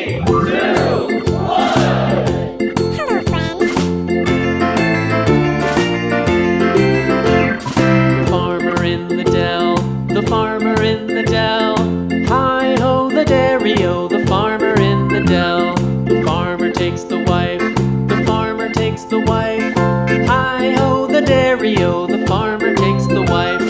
The farmer in the dell. Hi-ho, the dairy-o, the farmer in the dell. The farmer takes the wife, the farmer takes the wife. Hi-ho, the dairy-o, the farmer takes the wife.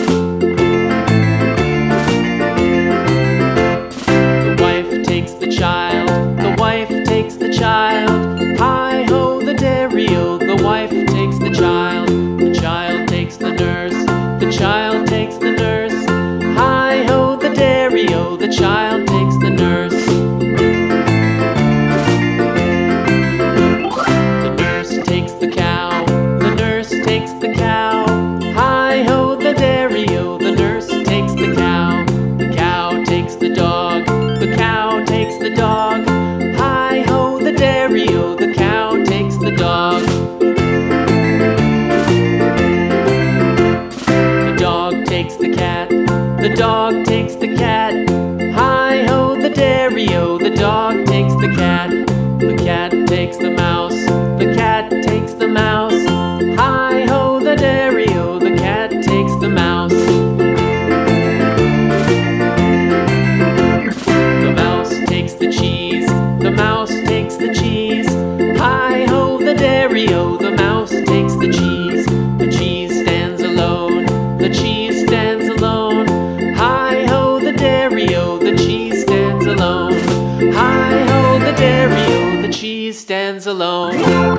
The wife takes the child, the wife takes the child. Hi-ho, the dairy-o, the wife takes the child. The child takes the nurse, the child takes the nurse. Hi-ho, the dairy-o, the child takes the nurse. The nurse takes the cow, the nurse takes the cow. Hi-ho, the dairy-o, the nurse takes the cow. The cow takes the dog, the cow takes the dog. Hi-ho, the dairy-o, the cow takes the dog. The dog takes the cat, the dog takes the cat. Hi-ho, the dairy-o, the dog takes the cat. The cat takes the mouse, the cat takes the mouse. Hi-ho, the dairy-o, the cat takes the mouse. The mouse takes the cheese, the mouse takes the cheese. Hi-ho, the dairy-o, the mouse takes the cheese. The cheese stands alone, the cheese stands alone. Hi-ho, the dairy-o, the cheese stands alone. Hi-ho, the dairy-o, the cheese stands alone.